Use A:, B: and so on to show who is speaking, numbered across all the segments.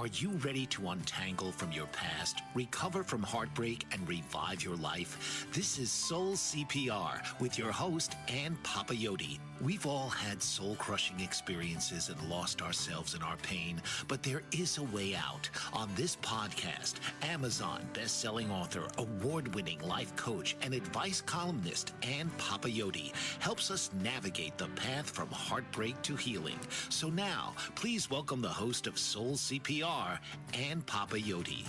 A: Are you ready to untangle from your past, recover from heartbreak, and revive your life? This is Soul CPR with your host, Ann Papayoti. We've all had soul-crushing experiences and lost ourselves in our pain, but there is a way out. On this podcast, Amazon best-selling author, award-winning life coach, and advice columnist Ann Papayoti helps us navigate the path from heartbreak to healing. So now, please welcome the host of Soul CPR, Ann Papayoti.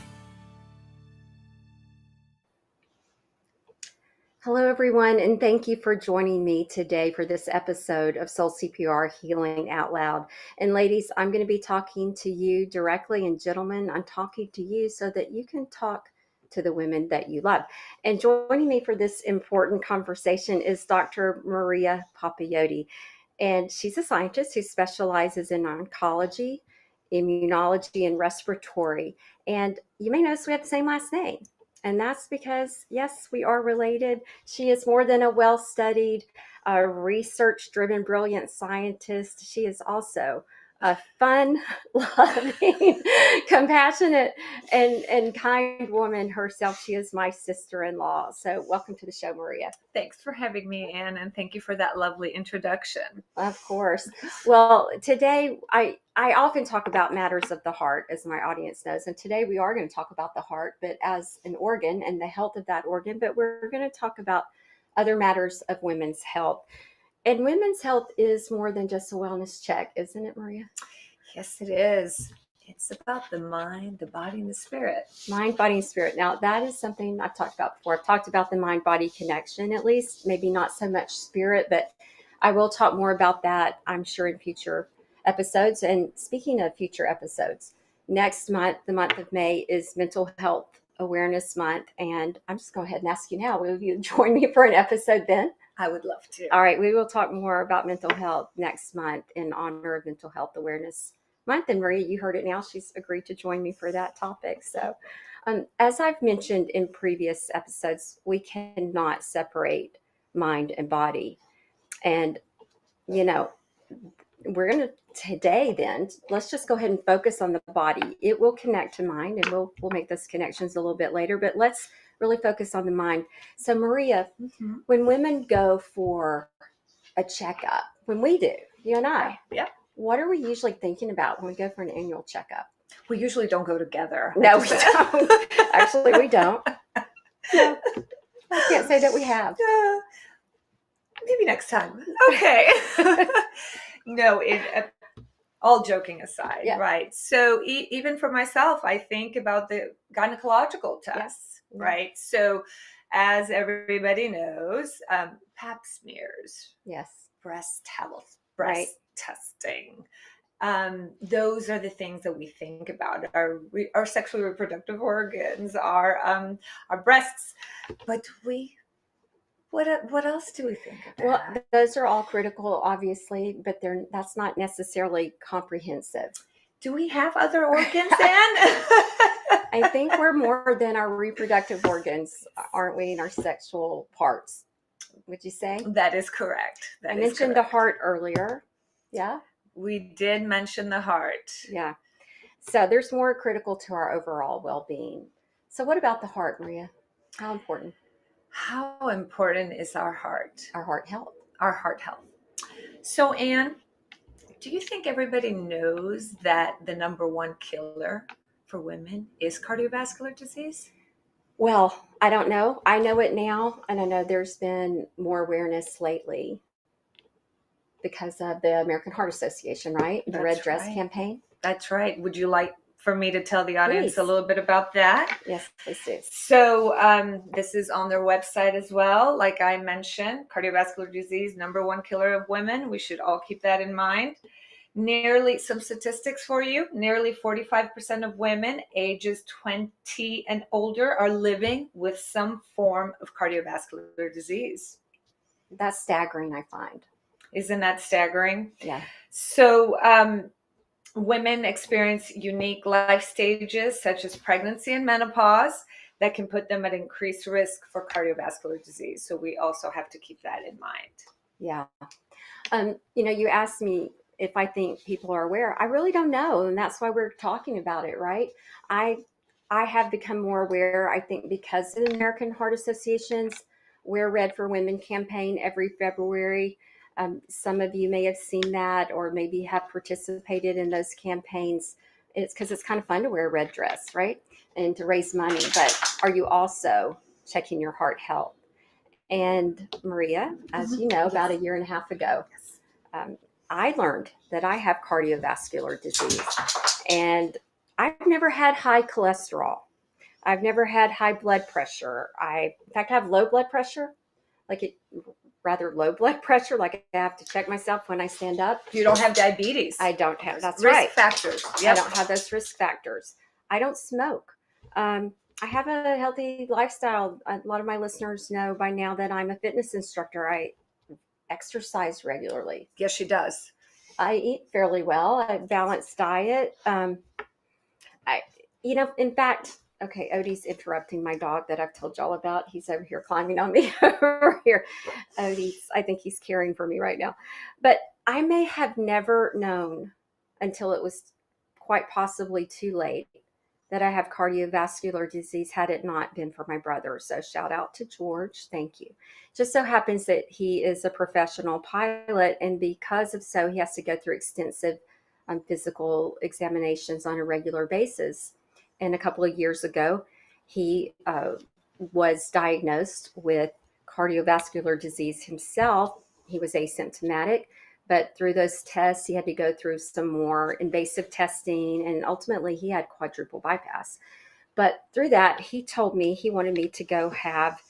B: Hello, everyone, and thank you for joining me today for this episode of Soul CPR Healing Out Loud. And ladies, I'm going to be talking to you directly, and gentlemen, I'm talking to you so that you can talk to the women that you love. And joining me for this important conversation is Dr. Maria Papayoti. And she's a scientist who specializes in oncology, immunology, and respiratory. And you may notice we have the same last name. And that's because, yes, we are related. She is more than a well-studied, research-driven, brilliant scientist. She is also a fun, loving, compassionate, and kind woman herself. She is my sister-in-law. So welcome to the show, Maria.
C: Thanks for having me, Ann, and thank you for that lovely introduction.
B: Of course. Well, today I often talk about matters of the heart, as my audience knows, and today we are going to talk about the heart, but as an organ and the health of that organ, but we're going to talk about other matters of women's health. And women's health is more than just a wellness check, isn't it, Maria?
C: Yes, it is. It's about the mind, the body, and the spirit.
B: Mind, body, and spirit. Now, that is something I've talked about before. I've talked about the mind-body connection, at least, maybe not so much spirit, but I will talk more about that, I'm sure, in future episodes. And speaking of future episodes, next month, the month of May, is Mental Health Awareness Month. And I'm just going to go ahead and ask you now, will you join me for an episode then?
C: I would love to.
B: All right, we will talk more about mental health next month in honor of Mental Health Awareness Month. And Maria, you heard it now. She's agreed to join me for that topic. So as I've mentioned in previous episodes, we cannot separate mind and body. And, you know, we're going to today then, let's just go ahead and focus on the body. It will connect to mind, and we'll make those connections a little bit later, but let's really focus on the mind. So Maria, when women go for a checkup, when we do, you and I, what are we usually thinking about when we go for an annual checkup?
C: We usually don't go together.
B: No, we don't. Actually, we don't. No, I can't say that we have.
C: Maybe next time. Okay. No, all joking aside, right? So even for myself, I think about the gynecological tests, right? So as everybody knows, pap smears, breast health, breast testing. Those are the things that we think about. Our sexually reproductive organs, our breasts, but what else do we think about?
B: Well, those are all critical, obviously, but that's not necessarily comprehensive.
C: Do we have other organs, Ann?
B: I think we're more than our reproductive organs, aren't we, in our sexual parts? Would you say?
C: That is correct.
B: I mentioned the heart earlier. Yeah?
C: We did mention the heart.
B: Yeah. So there's more critical to our overall well-being. So what about the heart, Maria? How important?
C: How important is our heart?
B: Our heart health.
C: Our heart health. So, Ann, do you think everybody knows that the number one killer for women is cardiovascular disease?
B: Well, I don't know. I know it now, and I know there's been more awareness lately because of the American Heart Association, right? The Red Dress campaign.
C: That's right. Would you like for me to tell the audience a little bit about that?
B: Yes, please do.
C: So this is on their website as well. Like I mentioned, cardiovascular disease, number one killer of women. We should all keep that in mind. Some statistics for you. Nearly 45% of women ages 20 and older are living with some form of cardiovascular disease.
B: That's staggering, I find.
C: Isn't that staggering?
B: Yeah.
C: So women experience unique life stages such as pregnancy and menopause that can put them at increased risk for cardiovascular disease. So we also have to keep that in mind.
B: Yeah. You asked me if I think people are aware. I really don't know, and that's why we're talking about it, right? I I have become more aware, I think, because of the American Heart Association's Wear Red for Women campaign every February. Some of you may have seen that or maybe have participated in those campaigns. It's because it's kind of fun to wear a red dress, right? And to raise money. But are you also checking your heart health? And Maria, as you know, about a year and a half ago, um, I learned that I have cardiovascular disease. And I've never had high cholesterol. I've never had high blood pressure. In fact, I have low blood pressure, like it, rather low blood pressure. Like I have to check myself when I stand up.
C: You don't have diabetes.
B: I don't have. That's
C: risk
B: right.
C: factors.
B: I don't have those risk factors. I don't smoke. I have a healthy lifestyle. A lot of my listeners know by now that I'm a fitness instructor. I exercise regularly.
C: Yes, she does.
B: I eat fairly well. I balanced diet. In fact, okay, Odie's interrupting my dog that I've told y'all about. He's over here climbing on me over here. Odie's, I think he's caring for me right now. But I may have never known until it was quite possibly too late that I have cardiovascular disease had it not been for my brother. So shout out to George. Thank you. Just so happens that he is a professional pilot, and because of so, he has to go through extensive physical examinations on a regular basis. And a couple of years ago, he was diagnosed with cardiovascular disease himself. He was asymptomatic, but through those tests, he had to go through some more invasive testing, and ultimately he had quadruple bypass. But through that, he told me he wanted me to go have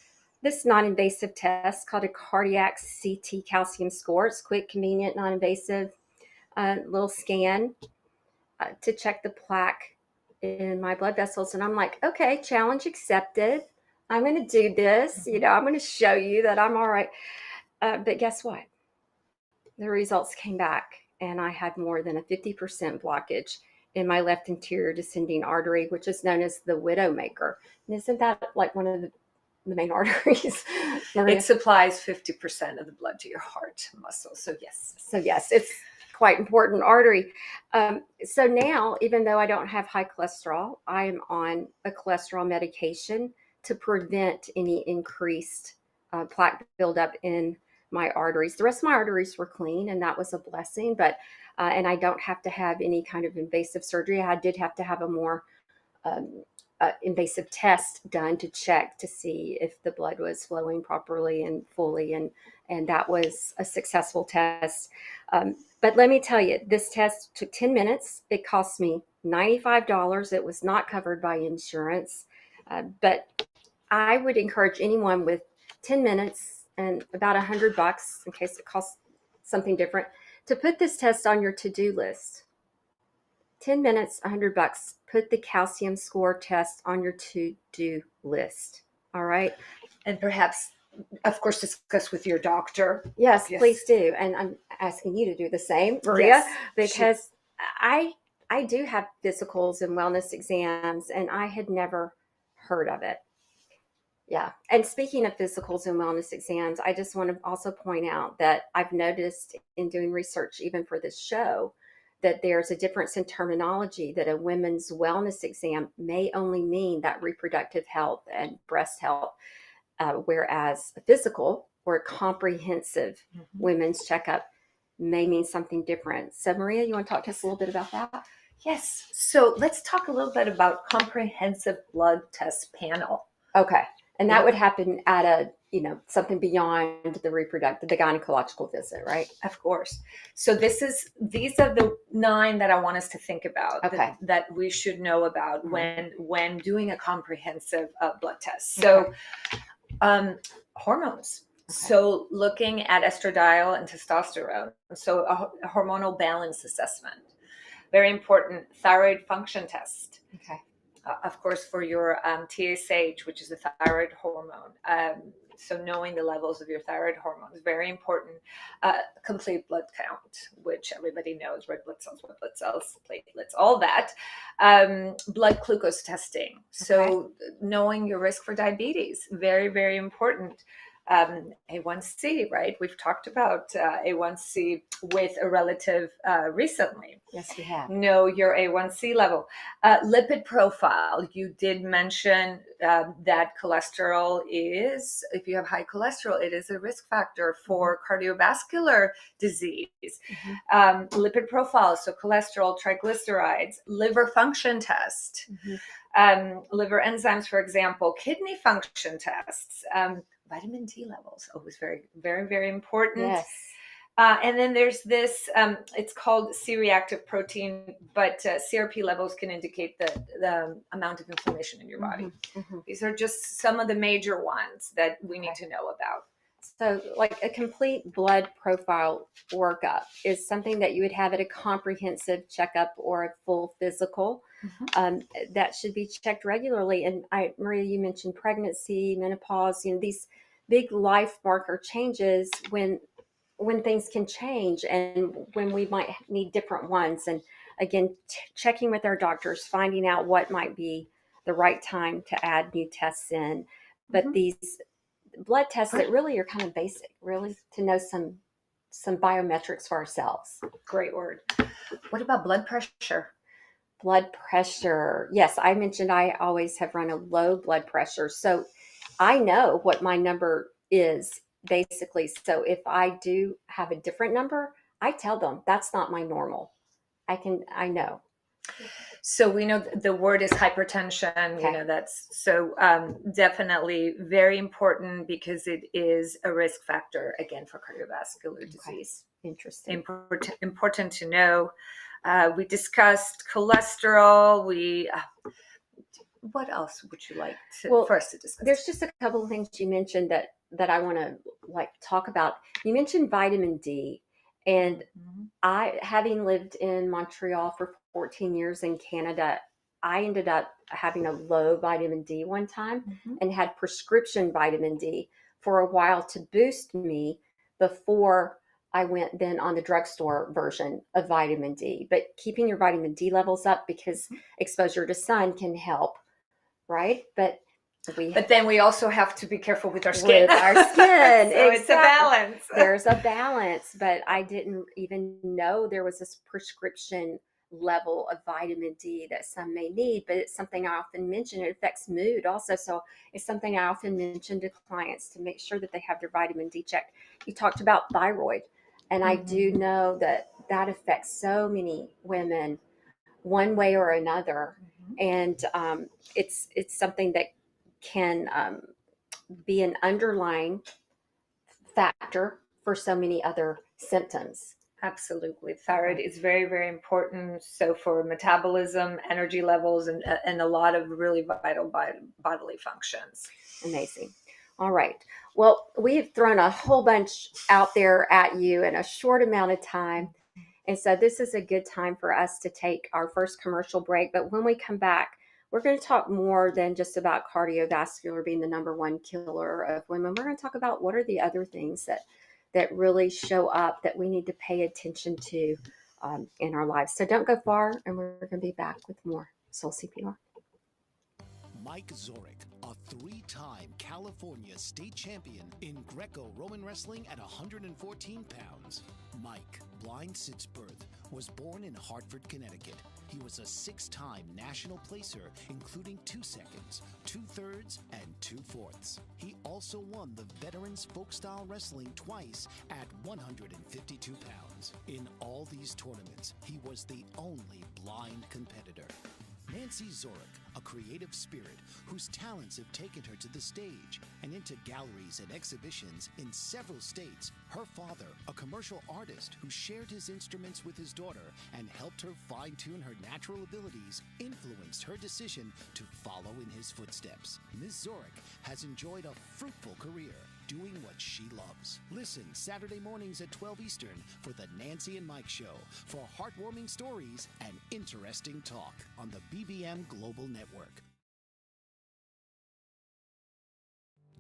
B: this non-invasive test called a cardiac CT calcium score. It's quick, convenient, non-invasive, little scan to check the plaque in my blood vessels. And I'm like, okay, challenge accepted. I'm going to do this. I'm going to show you that I'm all right. But guess what? The results came back, and I had more than a 50% blockage in my left anterior descending artery, which is known as the widowmaker. And isn't that like one of the main arteries?
C: It supplies 50% of the blood to your heart muscle. So yes,
B: it's quite important artery. So now, even though I don't have high cholesterol, I am on a cholesterol medication to prevent any increased plaque buildup in my arteries. The rest of my arteries were clean, and that was a blessing. But and I don't have to have any kind of invasive surgery. I did have to have a more invasive test done to check to see if the blood was flowing properly and fully, and that was a successful test. But let me tell you, this test took 10 minutes. It cost me $95. It was not covered by insurance, but I would encourage anyone with 10 minutes and about $100, in case it costs something different, to put this test on your to-do list. 10 minutes, $100. Put the calcium score test on your to-do list. All right.
C: And perhaps, of course, discuss with your doctor.
B: Yes, please do. And I'm asking you to do the same, Maria, because I do have physicals and wellness exams, and I had never heard of it. Yeah. And speaking of physicals and wellness exams, I just want to also point out that I've noticed in doing research, even for this show, that there's a difference in terminology, that a women's wellness exam may only mean that reproductive health and breast health, whereas a physical or a comprehensive women's checkup may mean something different. So Maria, you want to talk to us a little bit about that?
C: Yes. So let's talk a little bit about comprehensive blood test panel.
B: Okay. And that would happen at something beyond the gynecological visit, right?
C: Of course. So these are the 9 that I want us to think about, that we should know about when doing a comprehensive blood test. So hormones. Okay. So looking at estradiol and testosterone. So a hormonal balance assessment. Very important. Thyroid function test.
B: Okay.
C: Of course, for your TSH, which is the thyroid hormone. So knowing the levels of your thyroid hormone is very important. Complete blood count, which everybody knows, red blood cells, platelets, all that. Blood glucose testing. So knowing your risk for diabetes, very, very important. A1C, right? We've talked about A1C with a relative recently.
B: Yes, we have.
C: Know your A1C level. Lipid profile. You did mention that cholesterol is, if you have high cholesterol, it is a risk factor for cardiovascular disease. Lipid profile, so cholesterol, triglycerides, liver function test, liver enzymes, for example, kidney function tests, vitamin D levals, always very, very, very important.
B: Yes.
C: And then there's this, it's called C-reactive protein, but CRP levels can indicate the amount of inflammation in your body. These are just some of the major ones that we need to know about.
B: So like a complete blood profile workup is something that you would have at a comprehensive checkup or a full physical. That should be checked regularly. And Maria, you mentioned pregnancy, menopause, these big life marker changes when things can change and when we might need different ones. And again, checking with our doctors, finding out what might be the right time to add new tests in. But these blood tests that really are kind of basic, really to know some biometrics for ourselves.
C: Great word. What about blood pressure?
B: Blood pressure. Yes, I mentioned I always have run a low blood pressure. So I know what my number is basically. So if I do have a different number, I tell them that's not my normal. I know.
C: So we know the word is hypertension,
B: Okay.
C: that's so definitely very important because it is a risk factor, again, for cardiovascular disease.
B: Interesting.
C: Important to know. We discussed cholesterol. What else would you like for us to discuss?
B: There's just a couple of things you mentioned that I want to talk about. You mentioned vitamin D, and I, having lived in Montreal for 14 years in Canada, I ended up having a low vitamin D one time and had prescription vitamin D for a while to boost me before I went then on the drugstore version of vitamin D. But keeping your vitamin D levels up, because exposure to sun can help, right? But
C: then we also have to be careful with our skin.
B: With our skin.
C: So it's a balance.
B: There's a balance, but I didn't even know there was this prescription level of vitamin D that some may need, but it's something I often mention. It affects mood also. So it's something I often mention to clients to make sure that they have their vitamin D checked. You talked about thyroid, and I do know that affects so many women one way or another. And it's something that can be an underlying factor for so many other symptoms.
C: Absolutely. Thyroid is very, very important. So for metabolism, energy levels, and a lot of really vital bodily functions.
B: Amazing. All right. Well, we've thrown a whole bunch out there at you in a short amount of time. And so this is a good time for us to take our first commercial break. But when we come back, we're going to talk more than just about cardiovascular being the number one killer of women. We're going to talk about what are the other things that really show up that we need to pay attention to in our lives. So don't go far, and we're going to be back with more Soul CPR.
A: Mike Zorek, a three-time California state champion in Greco-Roman wrestling at 114 pounds. Mike, blind since birth, was born in Hartford, Connecticut. He was a six-time national placer, including 2 seconds, 2/3, and 2/4. He also won the Veterans Folk-Style Wrestling twice at 152 pounds. In all these tournaments, he was the only blind competitor. Nancy Zorek, a creative spirit whose talents have taken her to the stage and into galleries and exhibitions in several states. Her father, a commercial artist who shared his instruments with his daughter and helped her fine-tune her natural abilities, influenced her decision to follow in his footsteps. Ms. Zorek has enjoyed a fruitful career doing what she loves. Listen Saturday mornings at 12 Eastern for the Nancy and Mike Show for heartwarming stories and interesting talk on the BBM Global Network.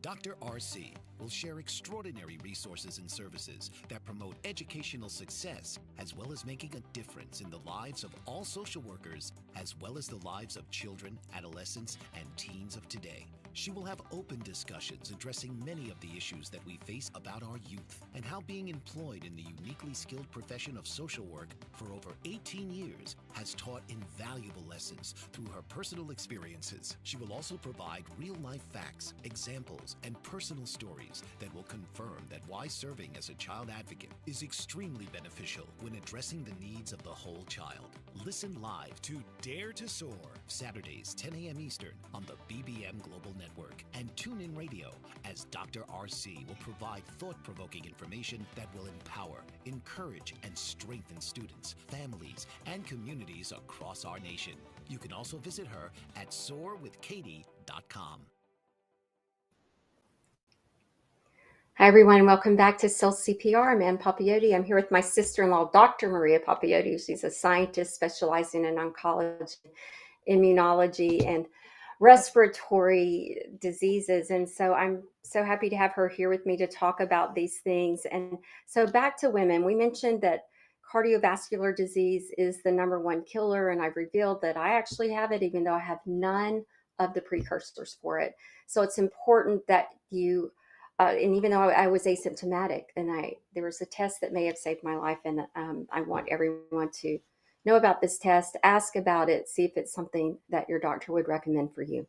A: Dr. RC will share extraordinary resources and services that promote educational success, as well as making a difference in the lives of all social workers, as well as the lives of children, adolescents, and teens of today. She will have open discussions addressing many of the issues that we face about our youth and how being employed in the uniquely skilled profession of social work for over 18 years has taught invaluable lessons through her personal experiences. She will also provide real-life facts, examples, and personal stories that will confirm that why serving as a child advocate is extremely beneficial when addressing the needs of the whole child. Listen live to Dare to Soar, Saturdays, 10 a.m. Eastern on the BBM Global Network, and tune in radio as Dr. RC will provide thought-provoking information that will empower, encourage, and strengthen students, families, and communities across our nation. You can also visit her at soarwithkatie.com.
B: Hi, everyone. Welcome back to Soul CPR. I'm Ann Papayoti. I'm here with my sister-in-law, Dr. Maria Papayoti. She's a scientist specializing in oncology, immunology, and respiratory diseases. And so I'm so happy to have her here with me to talk about these things. And so back to women, we mentioned that cardiovascular disease is the number one killer. And I've revealed that I actually have it, even though I have none of the precursors for it. So it's important that you and even though I was asymptomatic, and there was a test that may have saved my life, and I want everyone to know about this test, ask about it, see if it's something that your doctor would recommend for you.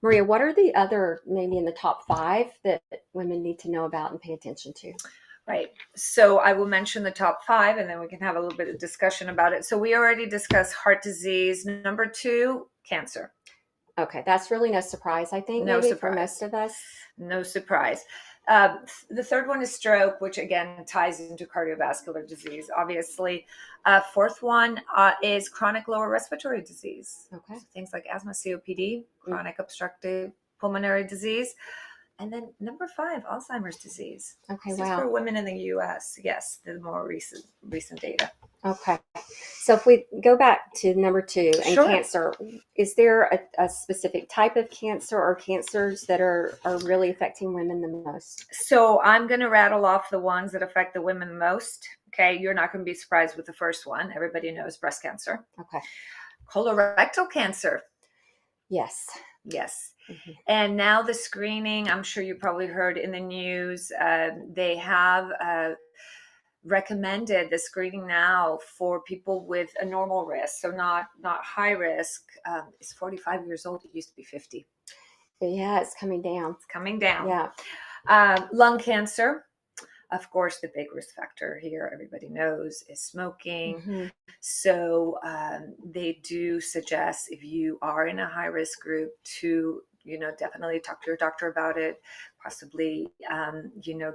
B: Maria, what are the other, maybe in the top 5, that women need to know about and pay attention to?
C: Right. So I will mention the top 5, and then we can have a little bit of discussion about it. So we already discussed heart disease. Number 2, cancer.
B: Okay, that's really no surprise, I think,
C: No
B: maybe
C: surprise.
B: for most of us.
C: No surprise. The third one is stroke, which again ties into cardiovascular disease, obviously. 4th one is chronic lower respiratory disease.
B: Okay.
C: So things like asthma, COPD, chronic obstructive pulmonary disease. And then number 5, Alzheimer's disease.
B: Okay,
C: this
B: wow.
C: is for women in the U.S. Yes, the more recent data.
B: Okay. So if we go back to number 2 and
C: Sure.
B: cancer, is there a specific type of cancer or cancers that are really affecting women the most?
C: So I'm going to rattle off the ones that affect the women the most. Okay. You're not going to be surprised with the first one. Everybody knows breast cancer.
B: Okay.
C: Colorectal cancer.
B: Yes.
C: Yes.
B: Mm-hmm.
C: And now the screening, I'm sure you probably heard in the news, they have recommended the screening now for people with a normal risk. So not high risk. It's 45 years old. It used to be 50.
B: Yeah, it's coming down.
C: It's coming down.
B: Yeah.
C: Lung cancer. Of course, the big risk factor here, everybody knows, is smoking.
B: Mm-hmm.
C: So they do suggest, if you are in a high risk group, to definitely talk to your doctor about it. Possibly,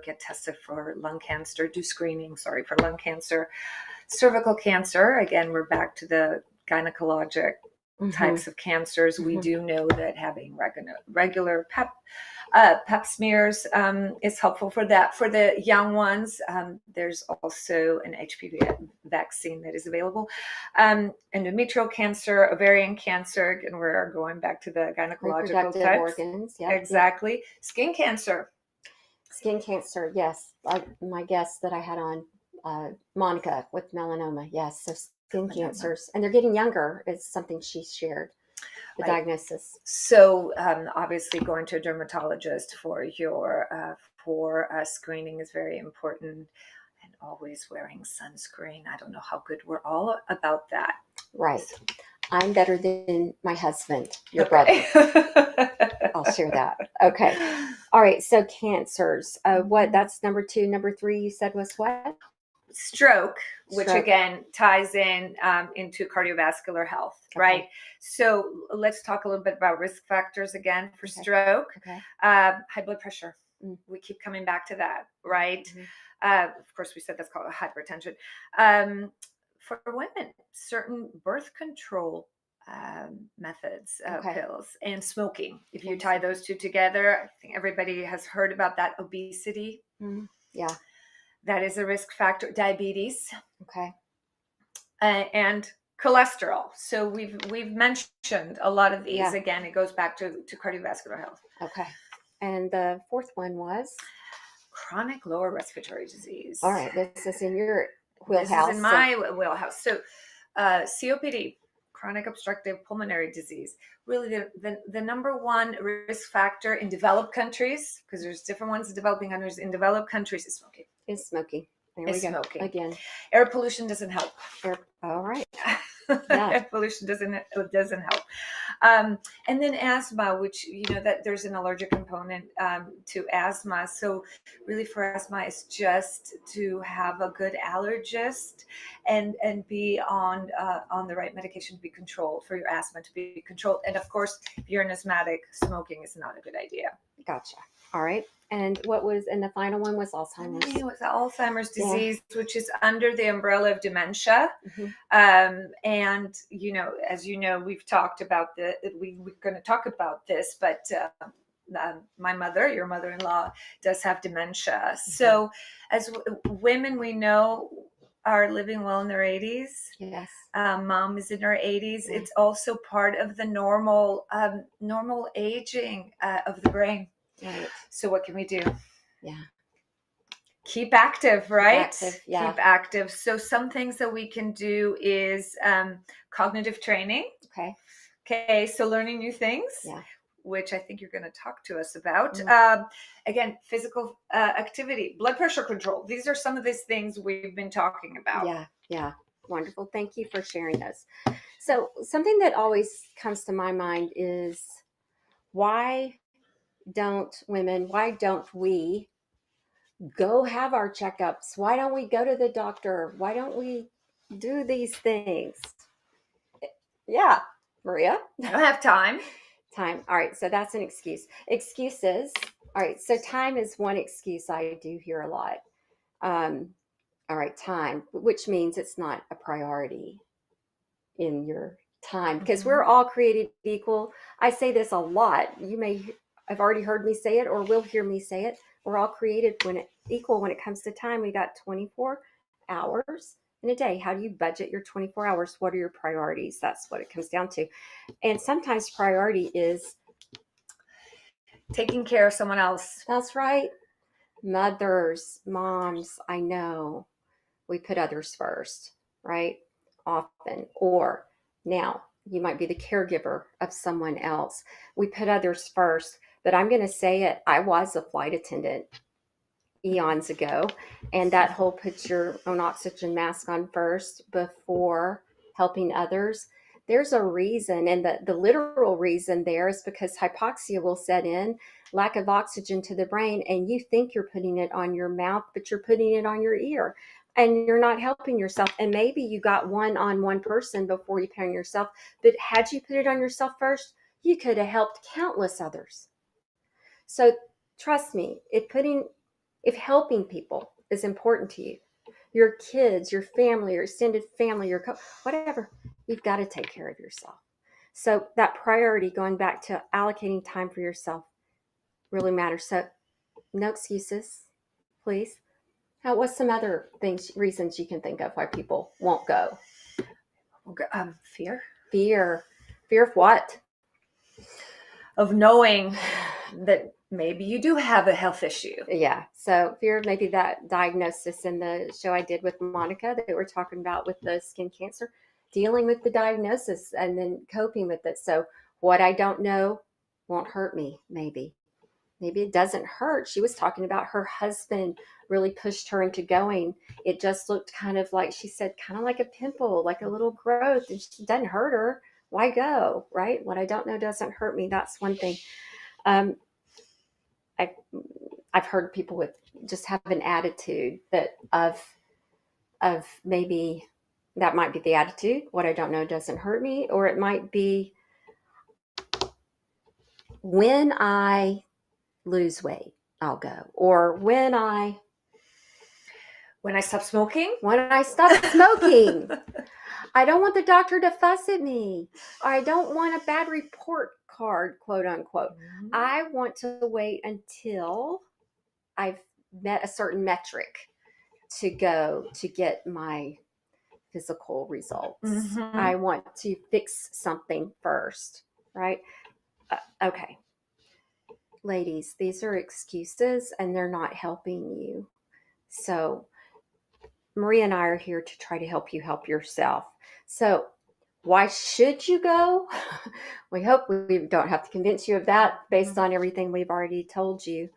C: get tested for lung cancer. Do screening. For lung cancer, cervical cancer. Again, we're back to the gynecologic types of cancers. We do know that having regular pap smears is helpful for that. For the young ones, there's also an HPV vaccine that is available. Endometrial cancer, ovarian cancer, and we're going back to the gynecological types.
B: Organs, yeah.
C: Exactly. Skin cancer.
B: Skin cancer, yes. My guest that I had on, Monica, with melanoma, yes. So skin cancers, and they're getting younger, is something she shared. The diagnosis.
C: So obviously going to a dermatologist for your screening is very important, and always wearing sunscreen. I don't know how good we're all about that.
B: Right. I'm better than my husband, your brother. I'll share that. Okay. All right. So cancers. That's number 2. Number 3 you said was what?
C: Stroke, which again ties in into cardiovascular health, right? So let's talk a little bit about risk factors again for stroke. High blood pressure. We keep coming back to that, right? Of course, we said that's called hypertension. For women, certain birth control methods, pills, and smoking. If you tie those two together, I think everybody has heard about that. Obesity.
B: Yeah.
C: That is a risk factor. Diabetes.
B: Okay.
C: And cholesterol. So we've mentioned a lot of these. Again, it goes back to cardiovascular health.
B: Okay. And the fourth one was?
C: Chronic lower respiratory disease.
B: All right, this is in your wheelhouse.
C: This is in my wheelhouse. So COPD, chronic obstructive pulmonary disease, really the number one risk factor in developed countries, because there's different ones in developing countries. In developed countries is smoking.
B: Is smoking. There
C: Is
B: we go.
C: smoking.
B: Again.
C: Air pollution doesn't help.
B: All right.
C: Yeah. Air pollution doesn't help. And then asthma, which, that there's an allergic component to asthma. So really for asthma, it's just to have a good allergist and be on the right medication to be controlled, for your asthma to be controlled. And of course, if you're an asthmatic, smoking is not a good idea.
B: Gotcha. All right. And the final one was Alzheimer's.
C: It was Alzheimer's disease, which is under the umbrella of dementia.
B: Mm-hmm.
C: And, as you know, we've talked about we're going to talk about this, but my mother, your mother-in-law, does have dementia. Mm-hmm. So as women, we know, are living well in their 80s.
B: Yes.
C: Mom is in her 80s. Yeah. It's also part of the normal aging of the brain. Right. So what can we do?
B: Yeah.
C: Keep active, right?
B: Keep active, yeah.
C: Keep active. So some things that we can do is cognitive training. Okay. So learning new things. Yeah. Which I think you're going to talk to us about. Mm-hmm. Again, physical activity, blood pressure control. These are some of these things we've been talking about.
B: Yeah. Yeah. Wonderful. Thank you for sharing those. So something that always comes to my mind is, why don't we go have our checkups? Why don't we go to the doctor? Why don't we do these things? Yeah. Maria?
C: I don't have time.
B: Time. All right. So that's an excuse. Excuses. All right. So time is one excuse I do hear a lot. All right. Time, which means it's not a priority in your time, because mm-hmm. we're all created equal. I say this a lot. You may have already heard me say it or will hear me say it. We're all created equal when it comes to time. We got 24 hours in a day. How do you budget your 24 hours? What are your priorities? That's what it comes down to. And sometimes priority is
C: taking care of someone else.
B: That's right. Mothers, moms, I know we put others first, right? Often. Or now you might be the caregiver of someone else. We put others first, but I'm going to say it. I was a flight attendant eons ago, and that whole put your own oxygen mask on first before helping others. There's a reason, and the literal reason there is because hypoxia will set in, lack of oxygen to the brain, and you think you're putting it on your mouth, but you're putting it on your ear, and you're not helping yourself. And maybe you got one on one person before you put it on yourself, but had you put it on yourself first, you could have helped countless others. So trust me, if helping people is important to you, your kids, your family, your extended family, whatever, you've got to take care of yourself. So that priority, going back to allocating time for yourself, really matters. So no excuses, please. Now, what's some other reasons you can think of why people won't go?
C: Fear.
B: Fear of what?
C: Of knowing that maybe you do have a health issue.
B: Yeah. So fear of maybe that diagnosis. In the show I did with Monica, that we're talking about with the skin cancer, dealing with the diagnosis and then coping with it. So what I don't know won't hurt me. Maybe it doesn't hurt. She was talking about her husband really pushed her into going. It just looked kind of like, she said, kind of like a pimple, like a little growth, and it doesn't hurt her. Why go? Right? What I don't know doesn't hurt me. That's one thing. I've heard people with just have an attitude that of maybe that might be the attitude. What I don't know doesn't hurt me. Or it might be, when I lose weight, I'll go. Or when I
C: stop smoking.
B: When I stop smoking. I don't want the doctor to fuss at me. I don't want a bad report card, quote unquote. Mm-hmm. I want to wait until I've met a certain metric to go to get my physical results. Mm-hmm. I want to fix something first, right? Okay. ladies, these are excuses and they're not helping you. So Maria and I are here to try to help you help yourself. So why should you go? We hope we don't have to convince you of that based on everything we've already told you.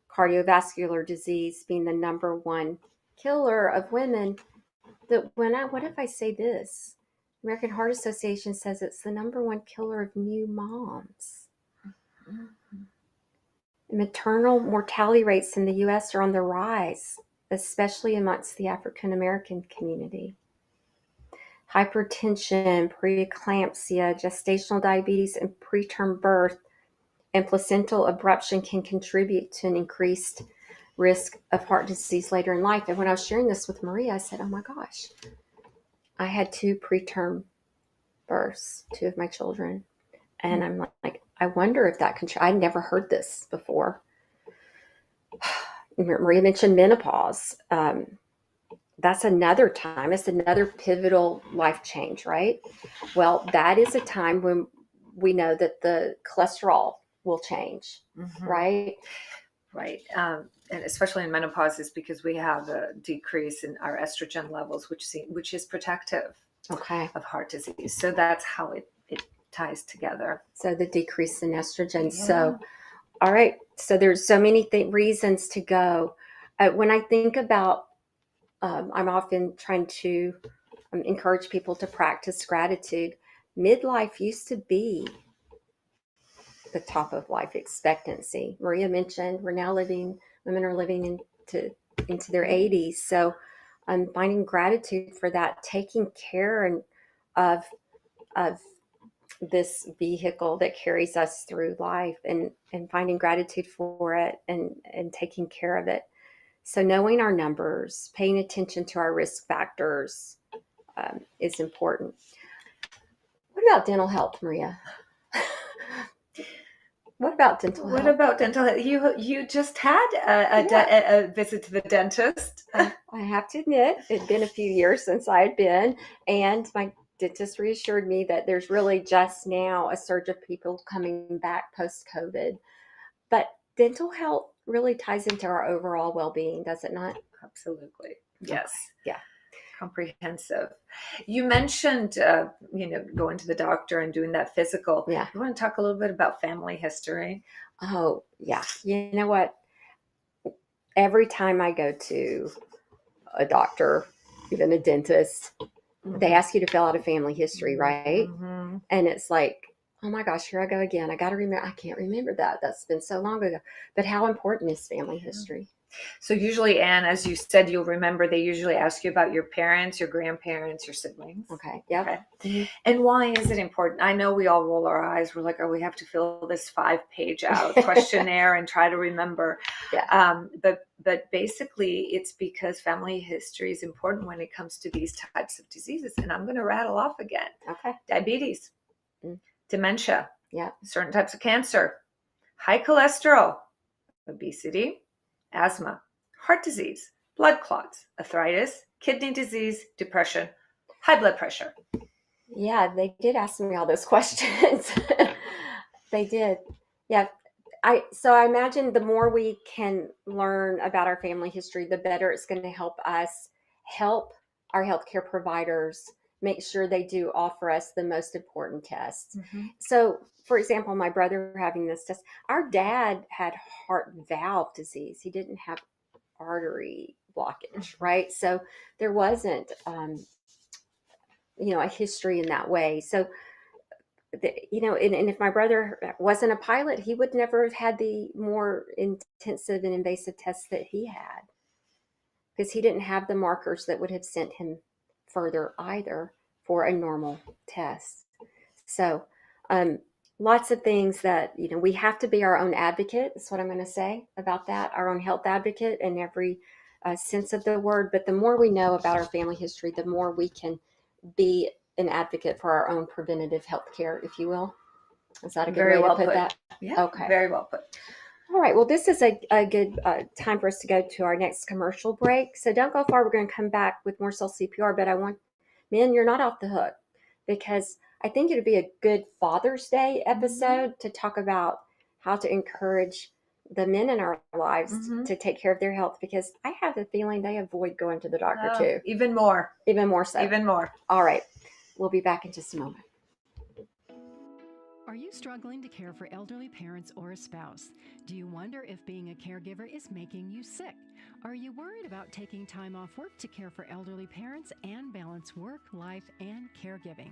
B: Cardiovascular disease being the number one killer of women. What if I say this? American Heart Association says it's the number one killer of new moms. Maternal mortality rates in the U.S. are on the rise, especially amongst the African American community. Hypertension, preeclampsia, gestational diabetes, and preterm birth and placental abruption can contribute to an increased risk of heart disease later in life. And when I was sharing this with Maria, I said, oh my gosh, I had 2 preterm births, 2 of my children. And I'm like, I wonder if that I'd never heard this before. Maria mentioned menopause. That's another time. It's another pivotal life change, right? Well, that is a time when we know that the cholesterol will change, right?
C: Right. And especially in menopause is because we have a decrease in our estrogen levels, which is protective of heart disease. So that's how it ties together.
B: So the decrease in estrogen. Yeah. So, all right. So there's so many reasons to go. When I think about, I'm often trying to encourage people to practice gratitude. Midlife used to be the top of life expectancy. Maria mentioned women are living into their 80s. So I'm finding gratitude for that, taking care of this vehicle that carries us through life and finding gratitude for it and taking care of it. So knowing our numbers, paying attention to our risk factors is important. What about dental health, Maria? What about dental health?
C: What about dental health? You just had a visit to the dentist.
B: I have to admit, it had been a few years since I had been, and my dentist reassured me that there's really just now a surge of people coming back post-COVID. But dental health really ties into our overall well-being, does it not?
C: Absolutely. Yes.
B: Okay. Yeah.
C: Comprehensive. You mentioned, going to the doctor and doing that physical.
B: Yeah.
C: You want to talk a little bit about family history?
B: Oh, yeah. You know what? Every time I go to a doctor, even a dentist, they ask you to fill out a family history, right? And it's like, oh my gosh, here I go again. I got to remember. I can't remember that. That's been so long ago. But how important is family history?
C: So usually, Anne, as you said, you'll remember they usually ask you about your parents, your grandparents, your siblings.
B: Okay. Yeah. Okay.
C: Mm-hmm. And why is it important? I know we all roll our eyes. We're like, oh, we have to fill this 5-page out questionnaire and try to remember.
B: Yeah.
C: But basically, it's because family history is important when it comes to these types of diseases. And I'm going to rattle off again.
B: Okay.
C: Diabetes, dementia,
B: yeah,
C: certain types of cancer, high cholesterol, obesity, asthma, heart disease, blood clots, arthritis, kidney disease, depression, high blood pressure.
B: Yeah, they did ask me all those questions. They did. Yeah. So I imagine the more we can learn about our family history, the better it's going to help us help our healthcare providers make sure they do offer us the most important tests. So, for example, my brother having this test, our dad had heart valve disease. He didn't have artery blockage, right? So there wasn't, a history in that way. So, and if my brother wasn't a pilot, he would never have had the more intensive and invasive tests that he had because he didn't have the markers that would have sent him further either for a normal test. So lots of things that, we have to be our own advocate. That's what I'm going to say about that. Our own health advocate in every sense of the word. But the more we know about our family history, the more we can be an advocate for our own preventative health care, if you will. Is that a good way to put that?
C: Yeah, okay. Very well put.
B: All right. Well, this is a good time for us to go to our next commercial break. So don't go far. We're going to come back with more Soul CPR. But men, you're not off the hook because I think it would be a good Father's Day episode to talk about how to encourage the men in our lives
C: Mm-hmm.
B: to take care of their health, because I have the feeling they avoid going to the doctor too.
C: Even more.
B: Even more so.
C: Even more.
B: All right. We'll be back in just a moment.
D: Are you struggling to care for elderly parents or a spouse? Do you wonder if being a caregiver is making you sick? Are you worried about taking time off work to care for elderly parents and balance work, life, and caregiving?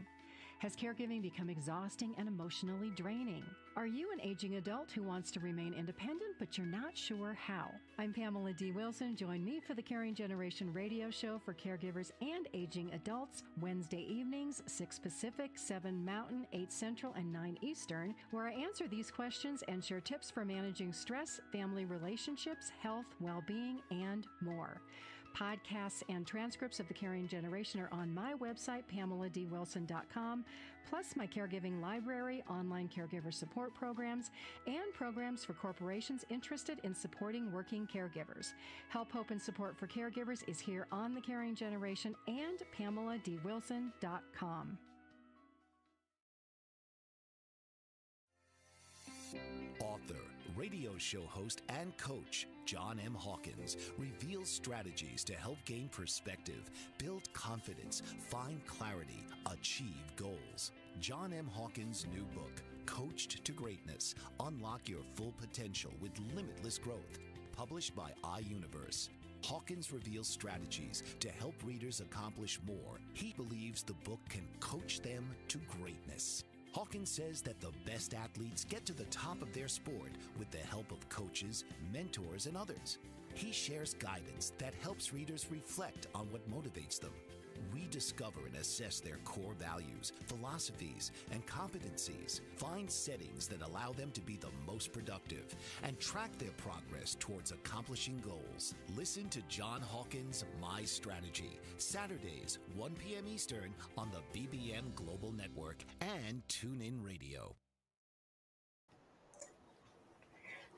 D: Has caregiving become exhausting and emotionally draining? Are you an aging adult who wants to remain independent, but you're not sure how? I'm Pamela D. Wilson. Join me for the Caring Generation radio show for caregivers and aging adults, Wednesday evenings, 6 Pacific, 7 Mountain, 8 Central, and 9 Eastern, where I answer these questions and share tips for managing stress, family relationships, health, well-being, and more. Podcasts and transcripts of The Caring Generation are on my website, PamelaDWilson.com, plus my caregiving library, online caregiver support programs, and programs for corporations interested in supporting working caregivers. Help, hope, and support for caregivers is here on The Caring Generation and PamelaDWilson.com.
A: Author, radio show host, and coach John M. Hawkins reveals strategies to help gain perspective, build confidence, find clarity, achieve goals. John M. Hawkins' new book, Coached to Greatness: Unlock Your Full Potential with Limitless Growth, published by iUniverse. Hawkins reveals strategies to help readers accomplish more. He believes the book can coach them to greatness. Hawkins says that the best athletes get to the top of their sport with the help of coaches, mentors, and others. He shares guidance that helps readers reflect on what motivates them. We discover and assess their core values, philosophies, and competencies, find settings that allow them to be the most productive, and track their progress towards accomplishing goals. Listen to John Hawkins' My Strategy, Saturdays, 1 p.m. Eastern on the BBM Global Network and TuneIn Radio.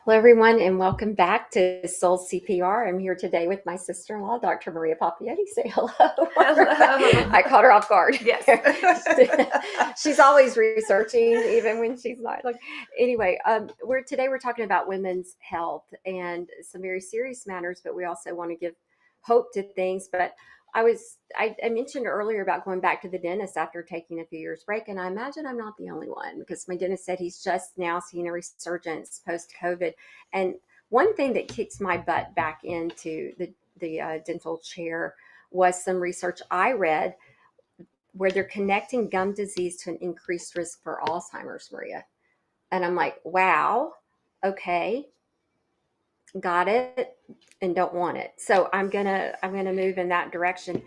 B: Hello, everyone, and welcome back to Soul CPR. I'm here today with my sister-in-law, Dr. Maria Papayoti. Say hello.
C: Hello.
B: I caught her off guard.
C: Yes.
B: She's always researching, even when she's not. Like, anyway, today we're talking about women's health and some very serious matters, but we also want to give hope to things. But I mentioned earlier about going back to the dentist after taking a few years break, and I imagine I'm not the only one, because my dentist said he's just now seeing a resurgence post-COVID. And one thing that kicks my butt back into the dental chair was some research I read where they're connecting gum disease to an increased risk for Alzheimer's, Maria. And I'm like, wow, okay, got it, and don't want it. So I'm gonna move in that direction.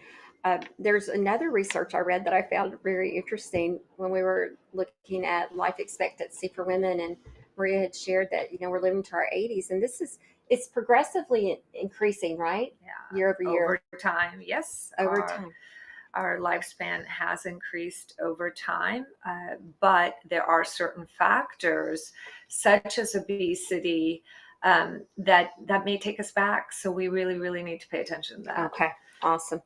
B: There's another research I read that I found very interesting when we were looking at life expectancy for women, and Maria had shared that we're living to our 80s, and it's progressively increasing, right?
C: Yeah.
B: Year over year.
C: Over time, yes.
B: Over time.
C: Our lifespan has increased over time, but there are certain factors, such as obesity, that may take us back. So we really, really need to pay attention to that.
B: Okay, awesome.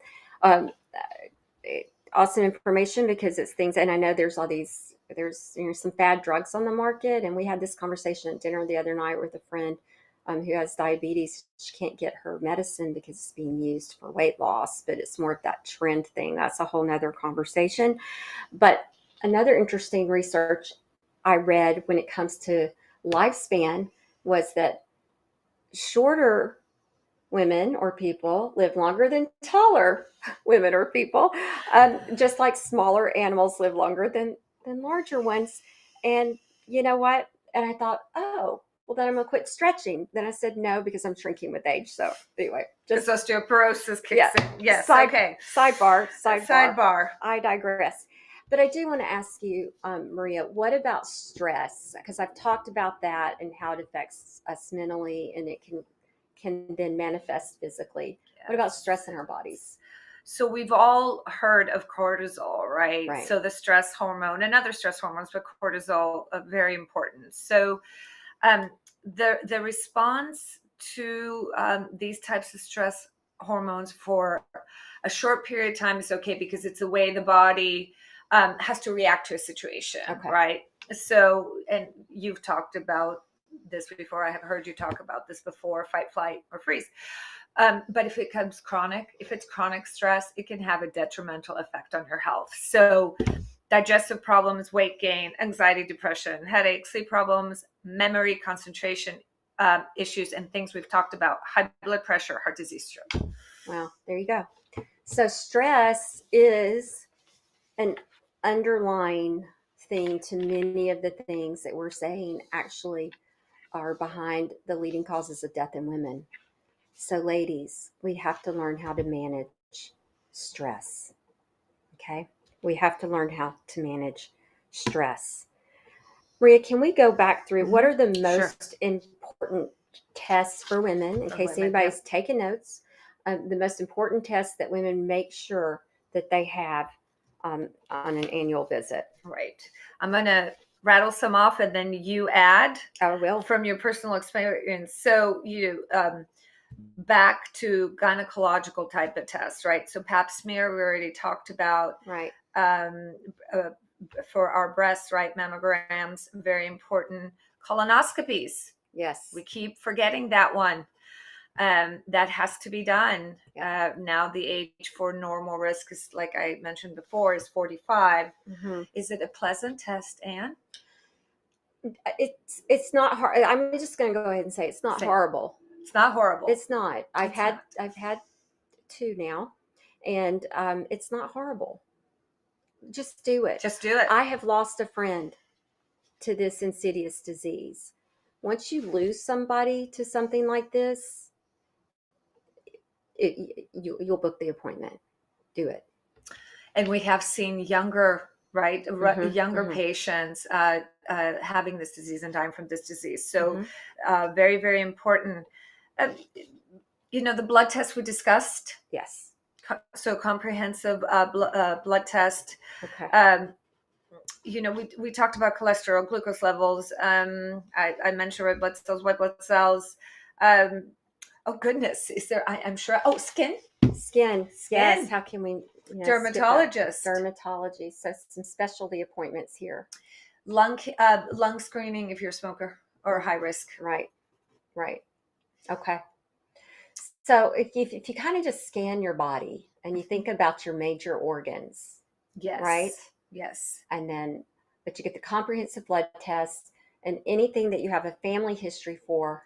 B: Awesome information, because it's things, and I know there's some bad drugs on the market, and we had this conversation at dinner the other night with a friend who has diabetes. She can't get her medicine because it's being used for weight loss, but it's more of that trend thing. That's a whole nother conversation. But another interesting research I read when it comes to lifespan was that shorter women or people live longer than taller women or people, just like smaller animals live longer than larger ones. And you know what? And I thought, oh, well, then I'm going to quit stretching. Then I said no, because I'm shrinking with age. So anyway,
C: just osteoporosis kicks in. Yes. Okay.
B: Sidebar.
C: I
B: digress. But I do want to ask you, Maria, what about stress? Because I've talked about that and how it affects us mentally, and it can then manifest physically. Yes. What about stress in our bodies?
C: So we've all heard of cortisol, right? So the stress hormone and other stress hormones, but cortisol are very important. So the response to these types of stress hormones for a short period of time is okay, because it's the way the body has to react to a situation, right? So, and you've talked about this before. I have heard you talk about this before: fight, flight, or freeze. But if it comes chronic, if it's chronic stress, it can have a detrimental effect on your health. So digestive problems, weight gain, anxiety, depression, headache, sleep problems, memory, concentration issues, and things we've talked about: high blood pressure, heart disease, stroke.
B: Well, there you go. So stress is an underlying thing to many of the things that we're saying actually are behind the leading causes of death in women. So, ladies, we have to learn how to manage stress. Okay? We have to learn how to manage stress. Maria, can we go back through what are the most important tests for women, in case anybody's taking notes? The most important tests that women make sure that they have on an annual visit.
C: Right. I'm going to rattle some off and then you add.
B: I will.
C: From your personal experience. So you back to gynecological type of tests, right? So pap smear, we already talked about.
B: Right.
C: For our breasts, right? Mammograms, very important. Colonoscopies.
B: Yes.
C: We keep forgetting that one. That has to be done.
B: Yeah.
C: Now the age for normal risk is, like I mentioned before, is 45.
B: Mm-hmm.
C: Is it a pleasant test, Anne?
B: It's not hard. I'm just going to go ahead and say it's not horrible.
C: It's not horrible.
B: It's not. I've had 2 now, and it's not horrible. Just do it.
C: Just do it.
B: I have lost a friend to this insidious disease. Once you lose somebody to something like this, you'll book the appointment. Do it.
C: And we have seen younger, right, younger
B: Mm-hmm.
C: patients having this disease and dying from this disease. So very, very important. The blood test we discussed.
B: Yes.
C: So comprehensive blood test.
B: Okay.
C: We talked about cholesterol, glucose levels. I mentioned red blood cells, white blood cells. Oh goodness, is there? I'm sure. Oh, skin.
B: Yes. How can we?
C: Dermatologist.
B: Dermatology. So some specialty appointments here.
C: Lung screening if you're a smoker or high risk.
B: Right. Okay. So if you kind of just scan your body and you think about your major organs,
C: yes,
B: right?
C: Yes.
B: But you get the comprehensive blood test and anything that you have a family history for.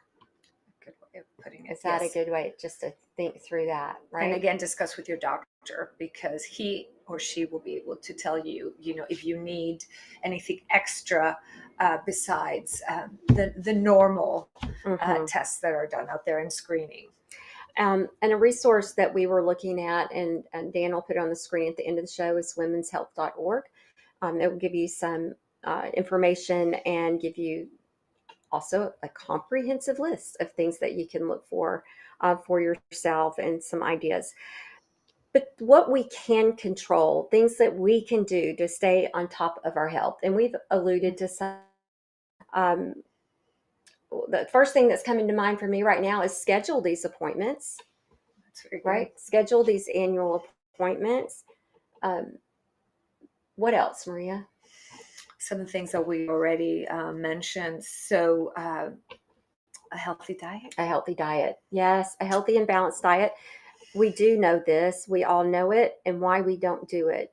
C: Good way of putting it.
B: Is that a good way just to think through that, right?
C: And again, discuss with your doctor because he or she will be able to tell you, if you need anything extra besides the normal tests that are done out there in screening.
B: And a resource that we were looking at, and Dan will put it on the screen at the end of the show, is womenshealth.org. It will give you some information and give you also a comprehensive list of things that you can look for yourself and some ideas. But what we can control, things that we can do to stay on top of our health, and we've alluded to some. The first thing that's coming to mind for me right now is schedule these appointments.
C: That's very good.
B: Right? Schedule these annual appointments. What else, Maria?
C: Some of the things that we already mentioned. So a healthy diet.
B: A healthy diet. Yes, a healthy and balanced diet. We do know this. We all know it. And why we don't do it,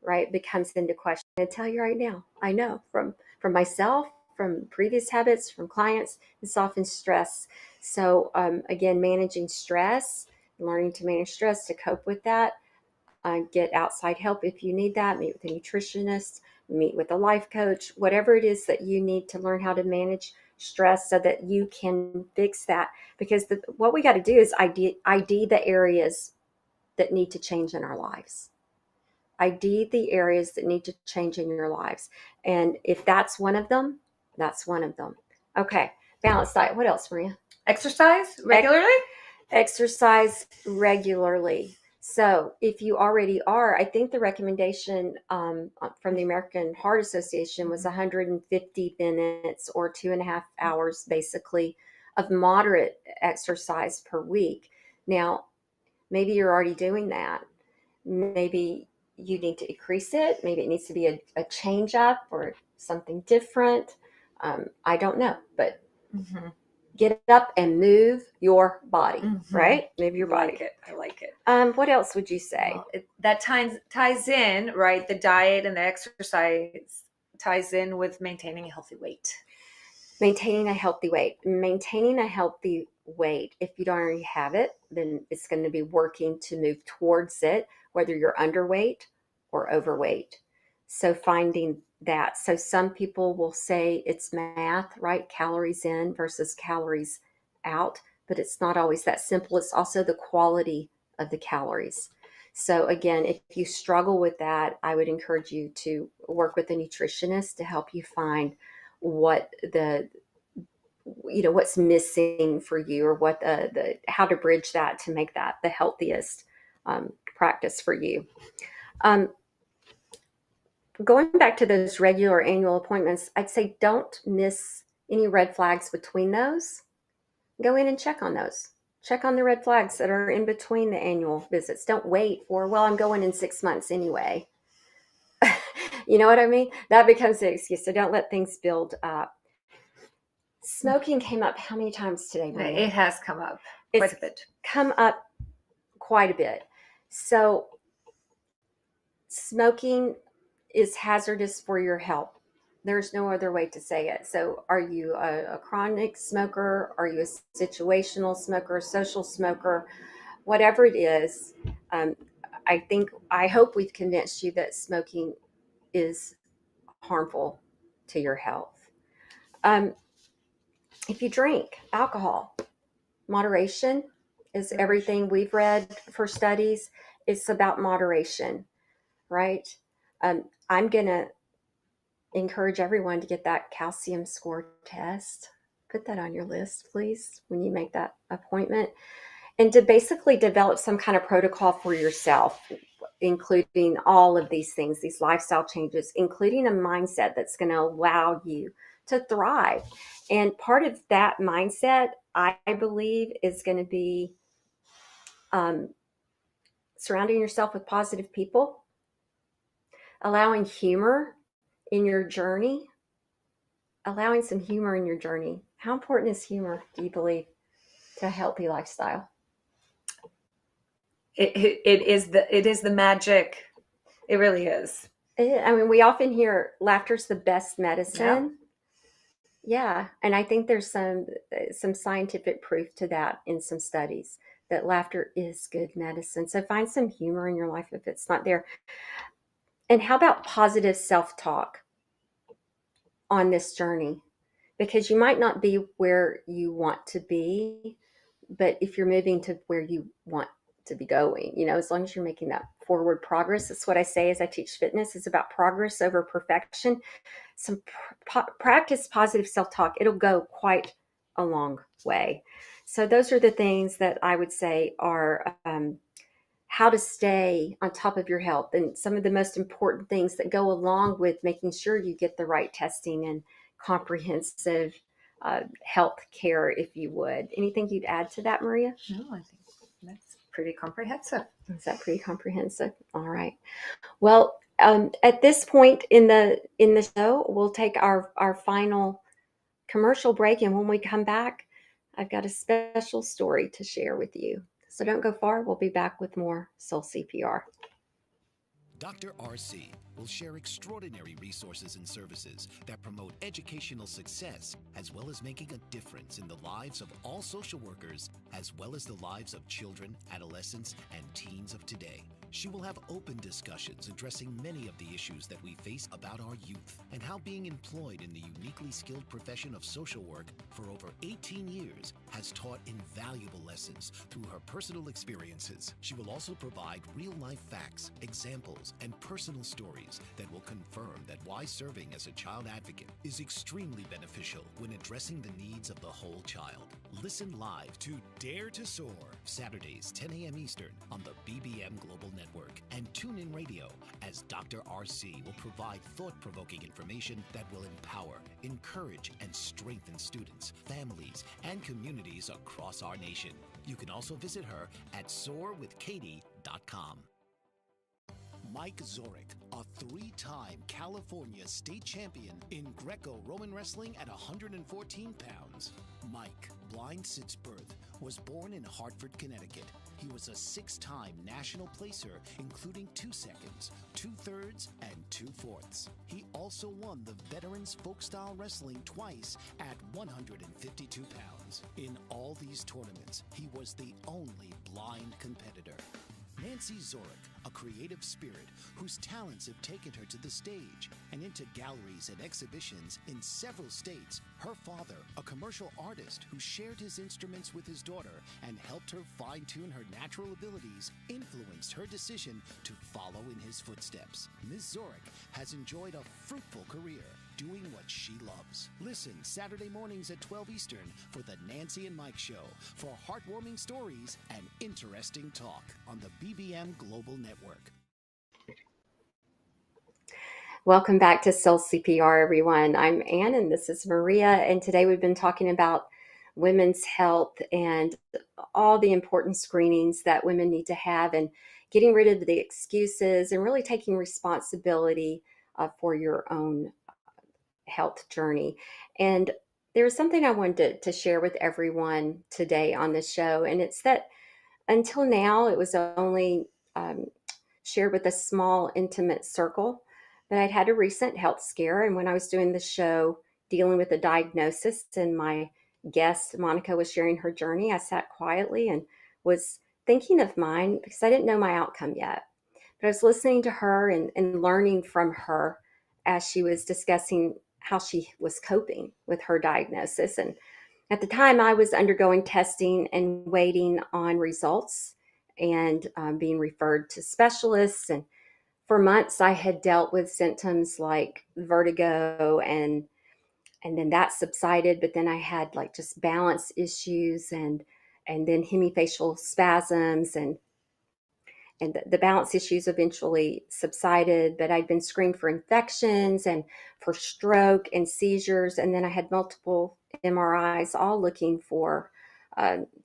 B: right, becomes into question. I tell you right now, I know from myself, from previous habits, from clients, it's often stress. So again, managing stress, learning to manage stress, to cope with that. Get outside help if you need that. Meet with a nutritionist, meet with a life coach, whatever it is that you need to learn how to manage stress so that you can fix that. Because what we got to do is ID the areas that need to change in our lives. ID the areas that need to change in your lives. And if that's one of them, that's one of them. Okay. Balanced diet. What else, Maria?
C: Exercise regularly?
B: Exercise regularly. So if you already are, I think the recommendation from the American Heart Association was 150 minutes or 2.5 hours, basically, of moderate exercise per week. Now, maybe you're already doing that. Maybe you need to increase it. Maybe it needs to be a change up or something different. I don't know, but
C: Mm-hmm.
B: Get up and move your body,
C: Mm-hmm.
B: right? Move your body.
C: I like it.
B: What else would you say?
C: Well, that ties in, right? The diet and the exercise ties in with maintaining a healthy weight.
B: Maintaining a healthy weight. Maintaining a healthy weight, if you don't already have it, then it's going to be working to move towards it, whether you're underweight or overweight. So finding that. So some people will say it's math, right? Calories in versus calories out, but it's not always that simple. It's also the quality of the calories. So again, if you struggle with that, I would encourage you to work with a nutritionist to help you find what what's missing for you, or what the how to bridge that to make that the healthiest practice for you. Going back to those regular annual appointments, I'd say don't miss any red flags between those. Go in and check on those. Check on the red flags that are in between the annual visits. Don't wait for, well, I'm going in 6 months anyway. You know what I mean? That becomes the excuse. So don't let things build up. Smoking came up how many times today, Maria?
C: It has come up quite a bit.
B: Come up quite a bit. So smoking is hazardous for your health. There's no other way to say it. So are you a chronic smoker? Are you a situational smoker, social smoker? Whatever it is, I hope we've convinced you that smoking is harmful to your health. If you drink alcohol, moderation is everything we've read for studies. It's about moderation, right? I'm going to encourage everyone to get that calcium score test. Put that on your list, please, when you make that appointment. And to basically develop some kind of protocol for yourself, including all of these things, these lifestyle changes, including a mindset that's going to allow you to thrive. And part of that mindset, I believe, is going to be surrounding yourself with positive people, allowing humor in your journey, allowing some humor in your journey. How important is humor, do you believe, to a healthy lifestyle?
C: It is the magic. It really is.
B: I mean, we often hear laughter's the best medicine. Yeah, and I think there's some scientific proof to that in some studies, that laughter is good medicine. So find some humor in your life if it's not there. And how about positive self-talk on this journey? Because you might not be where you want to be, but if you're moving to where you want to be going, as long as you're making that forward progress. That's what I say as I teach fitness. It's about progress over perfection. Some practice positive self-talk. It'll go quite a long way. So those are the things that I would say are how to stay on top of your health, and some of the most important things that go along with making sure you get the right testing and comprehensive health care, if you would. Anything you'd add to that, Maria?
C: No, I think that's pretty comprehensive.
B: Is that pretty comprehensive? All right. Well, at this point in the show, we'll take our final commercial break, and when we come back, I've got a special story to share with you. So don't go far. We'll be back with more Soul CPR.
A: Dr. RC will share extraordinary resources and services that promote educational success, as well as making a difference in the lives of all social workers, as well as the lives of children, adolescents, and teens of today. She will have open discussions addressing many of the issues that we face about our youth, and how being employed in the uniquely skilled profession of social work for over 18 years has taught invaluable lessons through her personal experiences. She will also provide real-life facts, examples, and personal stories that will confirm that why serving as a child advocate is extremely beneficial when addressing the needs of the whole child. Listen live to Dare to Soar, Saturdays 10 a.m. Eastern on the BBM Global Network, and tune in radio as Dr. RC will provide thought-provoking information that will empower, encourage, and strengthen students, families, and communities across our nation. You can also visit her at soarwithkatie.com. Mike Zorich, a three-time California state champion in Greco-Roman wrestling at 114 pounds. Mike, blind since birth, was born in Hartford, Connecticut. He was a six-time national placer, including 2 seconds, 2/3, and 2/4. He also won the Veterans Folk-Style Wrestling twice at 152 pounds. In all these tournaments, he was the only blind competitor. Nancy Zorich, a creative spirit whose talents have taken her to the stage and into galleries and exhibitions in several states. Her father, a commercial artist who shared his instruments with his daughter and helped her fine-tune her natural abilities, influenced her decision to follow in his footsteps. Ms. Zorich has enjoyed a fruitful career doing what she loves. Listen Saturday mornings at 12 Eastern for the Nancy and Mike Show for heartwarming stories and interesting talk on the BBM Global Network.
B: Welcome back to Soul CPR, everyone. I'm Ann and this is Maria, and today we've been talking about women's health and all the important screenings that women need to have and getting rid of the excuses and really taking responsibility for your own health journey. And there's something I wanted to share with everyone today on the show, and it's that until now it was only shared with a small, intimate circle. But I'd had a recent health scare, and when I was doing the show dealing with the diagnosis and my guest, Monica, was sharing her journey, I sat quietly and was thinking of mine because I didn't know my outcome yet. But I was listening to her and learning from her as she was discussing how she was coping with her diagnosis. And at the time, I was undergoing testing and waiting on results and being referred to specialists. And for months, I had dealt with symptoms like vertigo, and then that subsided. But then I had like just balance issues and then hemifacial spasms, and the balance issues eventually subsided. But I'd been screened for infections and for stroke and seizures, and then I had multiple MRIs, all looking for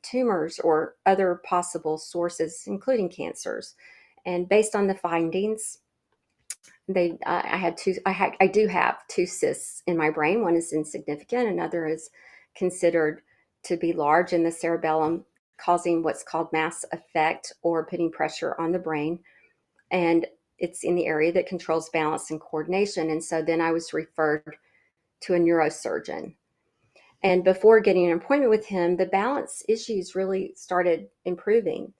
B: tumors or other possible sources, including cancers. And based on the findings, I do have 2 cysts in my brain. One is insignificant, another is considered to be large in the cerebellum, causing what's called mass effect or putting pressure on the brain. And it's in the area that controls balance and coordination. And so then I was referred to a neurosurgeon. And before getting an appointment with him, the balance issues really started improving.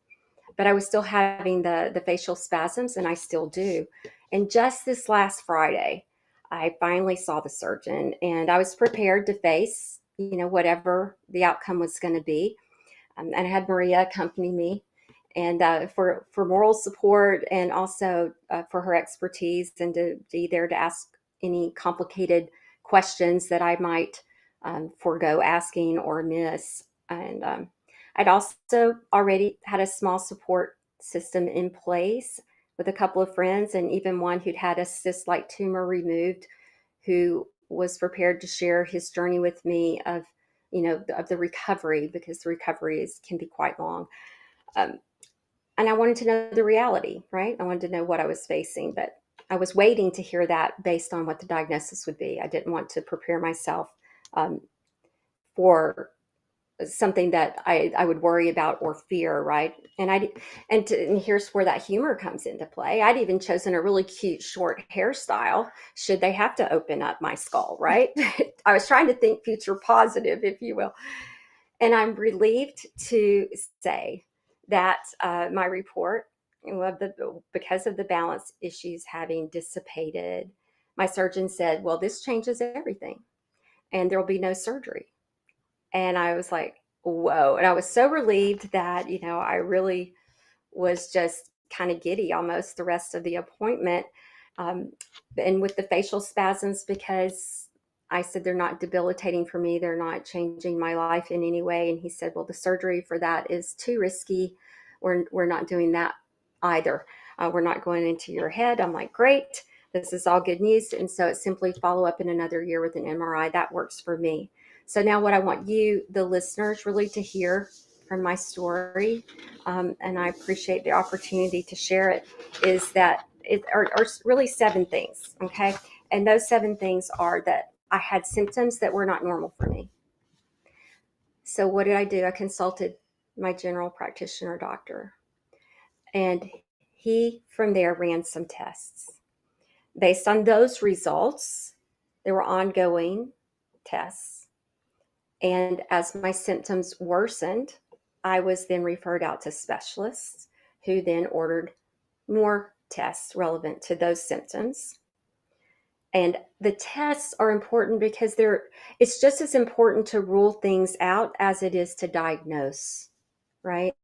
B: But I was still having the facial spasms, and I still do. And just this last Friday, I finally saw the surgeon, and I was prepared to face, whatever the outcome was going to be. And I had Maria accompany me, and for moral support, and also for her expertise, and to be there to ask any complicated questions that I might forego asking or miss. And I'd also already had a small support system in place with a couple of friends, and even one who'd had a cyst-like tumor removed, who was prepared to share his journey with me of the recovery, because the recovery can be quite long. And I wanted to know the reality, right? I wanted to know what I was facing, but I was waiting to hear that based on what the diagnosis would be. I didn't want to prepare myself for something that I would worry about or fear, right? And here's where that humor comes into play. I'd even chosen a really cute short hairstyle should they have to open up my skull, right? I was trying to think future positive, if you will. And I'm relieved to say that my report, because of the balance issues having dissipated, my surgeon said, well, this changes everything and there'll be no surgery. And I was like, whoa. And I was so relieved that, I really was just kind of giddy almost the rest of the appointment. And with the facial spasms, because I said, they're not debilitating for me. They're not changing my life in any way. And he said, well, the surgery for that is too risky. We're not doing that either. We're not going into your head. I'm like, great. This is all good news. And so it's simply follow up in another year with an MRI. That works for me. So now what I want you, the listeners, really to hear from my story, and I appreciate the opportunity to share it, is that are really 7 things, okay? And those 7 things are that I had symptoms that were not normal for me. So what did I do? I consulted my general practitioner doctor, and he from there ran some tests. Based on those results, there were ongoing tests. And as my symptoms worsened, I was then referred out to specialists who then ordered more tests relevant to those symptoms. And the tests are important because it's just as important to rule things out as it is to diagnose, right?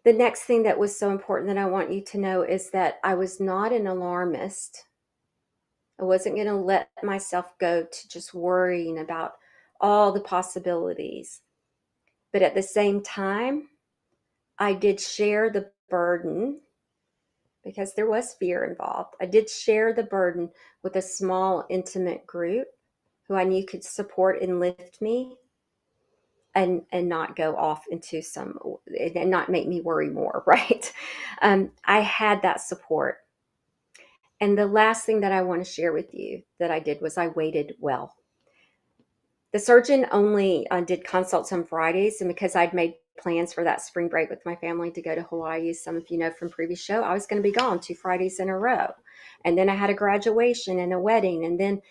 B: The next thing that was so important that I want you to know is that I was not an alarmist. I wasn't going to let myself go to just worrying about all the possibilities. But at the same time, I did share the burden because there was fear involved. I did share the burden with a small, intimate group who I knew could support and lift me and not go off into and not make me worry more, right? I had that support. And the last thing that I want to share with you that I did was I waited well. The surgeon only did consults on Fridays, and because I'd made plans for that spring break with my family to go to Hawaii, as some of you know from previous show, I was going to be gone 2 Fridays in a row. And then I had a graduation and a wedding, and then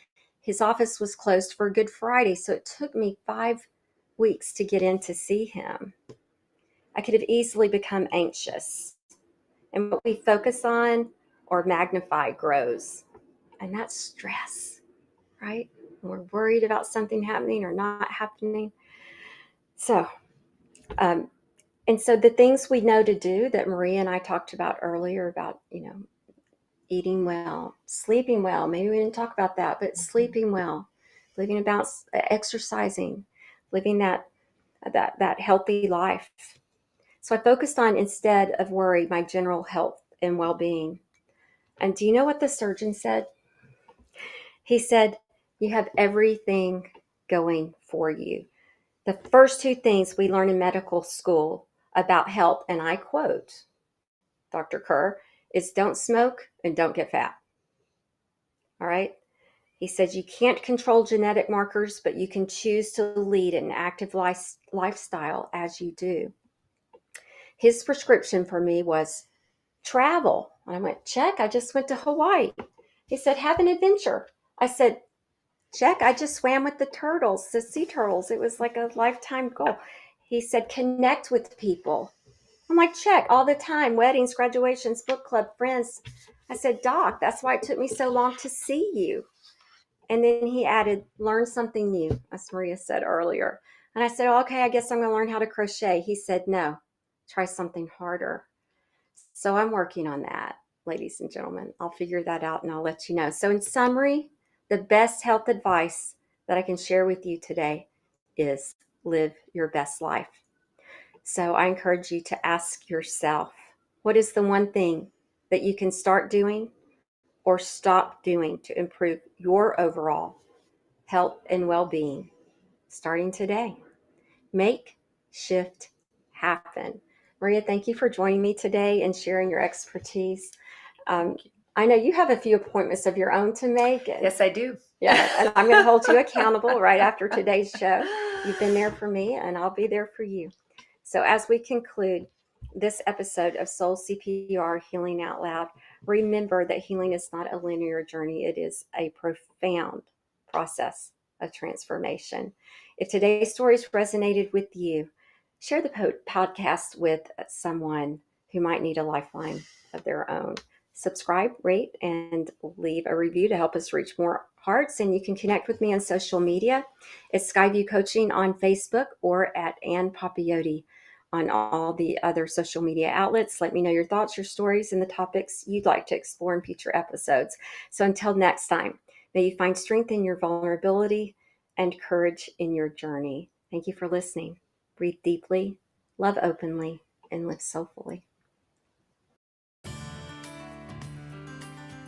B: his office was closed for Good Friday, so it took me 5 weeks to get in to see him. I could have easily become anxious. And what we focus on or magnify grows. And that's stress, right? We're worried about something happening or not happening. So, and so the things we know to do that Maria and I talked about earlier about, eating well, sleeping well. Maybe we didn't talk about that, but sleeping well, living about exercising, living that healthy life. So I focused on, instead of worry, my general health and well-being. And do you know what the surgeon said? He said, you have everything going for you. The first 2 things we learn in medical school about health, and I quote Dr. Kerr, is don't smoke and don't get fat. All right? He said you can't control genetic markers, but you can choose to lead an active lifestyle as you do. His prescription for me was travel. And I went, check, I just went to Hawaii. He said, have an adventure. I said, check, I just swam with the turtles, the sea turtles. It was like a lifetime goal. He said, connect with people. I'm like, check, all the time, weddings, graduations, book club, friends. I said, Doc, that's why it took me so long to see you. And then he added, learn something new, as Maria said earlier. And I said, okay, I guess I'm going to learn how to crochet. He said, no, try something harder. So I'm working on that, ladies and gentlemen. I'll figure that out and I'll let you know. So in summary, the best health advice that I can share with you today is live your best life. So I encourage you to ask yourself, what is the one thing that you can start doing or stop doing to improve your overall health and well-being starting today? Make shift happen. Maria, thank you for joining me today and sharing your expertise. I know you have a few appointments of your own to make.
C: Yes, I do.
B: Yeah, and I'm going to hold you accountable right after today's show. You've been there for me, and I'll be there for you. So as we conclude this episode of Soul CPR Healing Out Loud, remember that healing is not a linear journey. It is a profound process of transformation. If today's stories resonated with you, share the podcast with someone who might need a lifeline of their own. Subscribe, rate, and leave a review to help us reach more hearts. And you can connect with me on social media. It's Skyview Coaching on Facebook or at Ann Papayoti on all the other social media outlets. Let me know your thoughts, your stories, and the topics you'd like to explore in future episodes. So until next time, may you find strength in your vulnerability and courage in your journey. Thank you for listening. Breathe deeply, love openly, and live soulfully.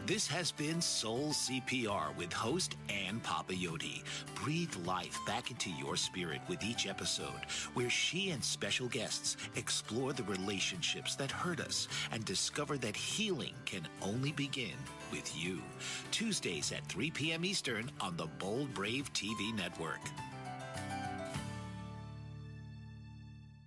A: This has been Soul CPR with host Ann Papayoti. Breathe life back into your spirit with each episode, where she and special guests explore the relationships that hurt us and discover that healing can only begin with you. Tuesdays at 3 p.m. Eastern on the Bold Brave TV network.